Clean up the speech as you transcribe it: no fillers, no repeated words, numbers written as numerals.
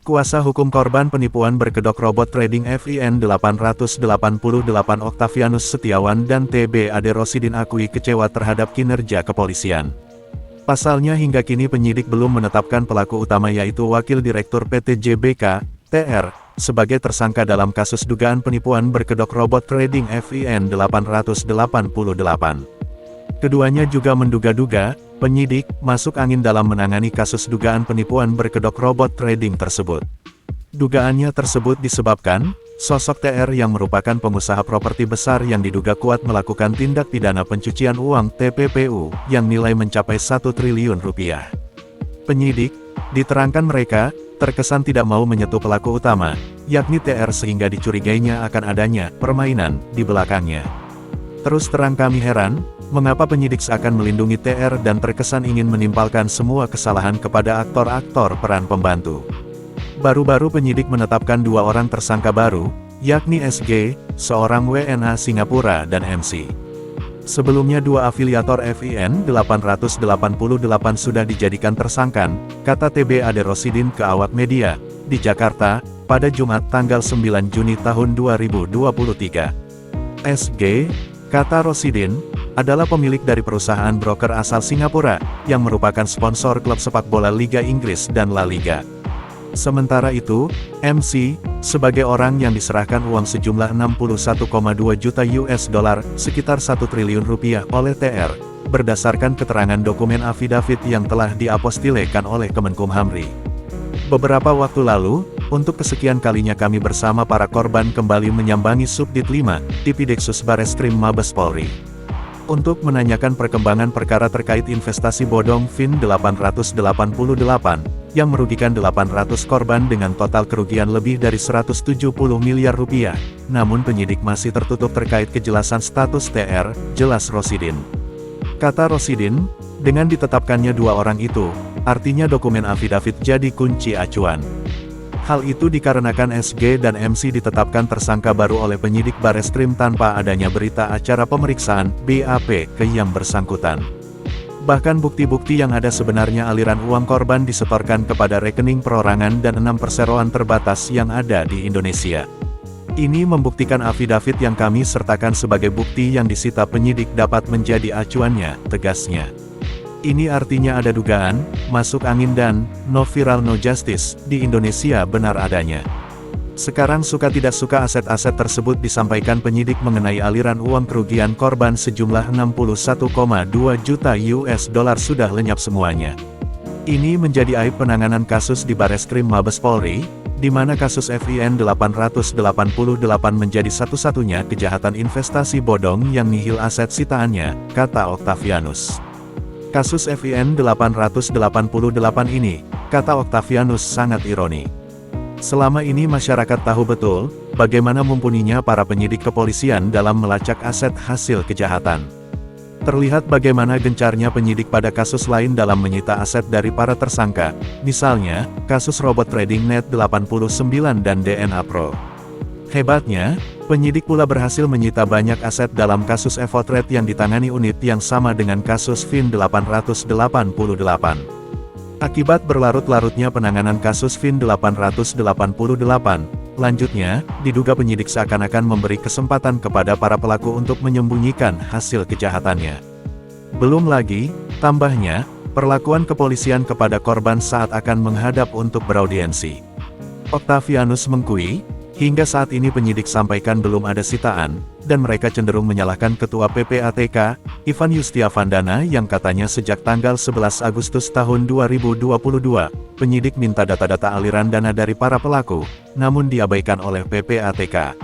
Kuasa hukum korban penipuan berkedok robot trading FIN 888 Oktavianus Setiawan dan TB Ade Rosidin akui kecewa terhadap kinerja kepolisian. Pasalnya hingga kini penyidik belum menetapkan pelaku utama yaitu Wakil Direktur PT JBK, TR, sebagai tersangka dalam kasus dugaan penipuan berkedok robot trading FIN 888. Keduanya juga menduga-duga, penyidik, masuk angin dalam menangani kasus dugaan penipuan berkedok robot trading tersebut. Dugaannya tersebut disebabkan, sosok TR yang merupakan pengusaha properti besar yang diduga kuat melakukan tindak pidana pencucian uang (TPPU) yang nilai mencapai 1 triliun rupiah. Penyidik, diterangkan mereka, terkesan tidak mau menyentuh pelaku utama, yakni TR sehingga dicurigainya akan adanya permainan di belakangnya. Terus terang kami heran, mengapa penyidik seakan melindungi TR dan terkesan ingin menimpalkan semua kesalahan kepada aktor-aktor peran pembantu. Baru-baru penyidik menetapkan 2 orang tersangka baru, yakni SG, seorang WNA Singapura dan MC. Sebelumnya 2 afiliator FIN 888 sudah dijadikan tersangka, kata TB Ade Rosidin ke awak media, di Jakarta, pada Jumat tanggal 9 Juni tahun 2023. SG, kata Rosidin, adalah pemilik dari perusahaan broker asal Singapura, yang merupakan sponsor klub sepak bola Liga Inggris dan La Liga. Sementara itu, MC, sebagai orang yang diserahkan uang sejumlah 61,2 juta US dollar, sekitar 1 triliun rupiah oleh TR, berdasarkan keterangan dokumen afidavit yang telah diapostilekan oleh Kemenkumhamri. Beberapa waktu lalu, untuk kesekian kalinya kami bersama para korban kembali menyambangi Subdit 5, Tipideksus Bareskrim Mabes Polri, untuk menanyakan perkembangan perkara terkait investasi bodong FIN 888, yang merugikan 800 korban dengan total kerugian lebih dari 170 miliar rupiah. Namun penyidik masih tertutup terkait kejelasan status TR, jelas Rosidin. Kata Rosidin, dengan ditetapkannya 2 orang itu, artinya dokumen afidavit jadi kunci acuan. Hal itu dikarenakan SG dan MC ditetapkan tersangka baru oleh penyidik Bareskrim tanpa adanya berita acara pemeriksaan BAP ke yang bersangkutan. Bahkan bukti-bukti yang ada sebenarnya aliran uang korban disetorkan kepada rekening perorangan dan 6 perseroan terbatas yang ada di Indonesia. Ini membuktikan afidavit yang kami sertakan sebagai bukti yang disita penyidik dapat menjadi acuannya, tegasnya. Ini artinya ada dugaan, masuk angin dan, no viral no justice, di Indonesia benar adanya. Sekarang suka tidak suka aset-aset tersebut disampaikan penyidik mengenai aliran uang kerugian korban sejumlah 61,2 juta US dollar sudah lenyap semuanya. Ini menjadi aib penanganan kasus di Bareskrim Mabes Polri, di mana kasus FIN 888 menjadi satu-satunya kejahatan investasi bodong yang nihil aset sitaannya, kata Oktavianus. Kasus FIN 888 ini, kata Oktavianus sangat ironi. Selama ini masyarakat tahu betul, bagaimana mumpuninya para penyidik kepolisian dalam melacak aset hasil kejahatan. Terlihat bagaimana gencarnya penyidik pada kasus lain dalam menyita aset dari para tersangka, misalnya, kasus robot trading Net 89 dan DNA Pro. Hebatnya, penyidik pula berhasil menyita banyak aset dalam kasus Evotrade yang ditangani unit yang sama dengan kasus FIN 888. Akibat berlarut-larutnya penanganan kasus FIN 888, lanjutnya, diduga penyidik seakan-akan memberi kesempatan kepada para pelaku untuk menyembunyikan hasil kejahatannya. Belum lagi, tambahnya, perlakuan kepolisian kepada korban saat akan menghadap untuk beraudiensi. Oktavianus mengakui, hingga saat ini penyidik sampaikan belum ada sitaan, dan mereka cenderung menyalahkan Ketua PPATK, Ivan Yustiavandana yang katanya sejak tanggal 11 Agustus tahun 2022, penyidik minta data-data aliran dana dari para pelaku, namun diabaikan oleh PPATK.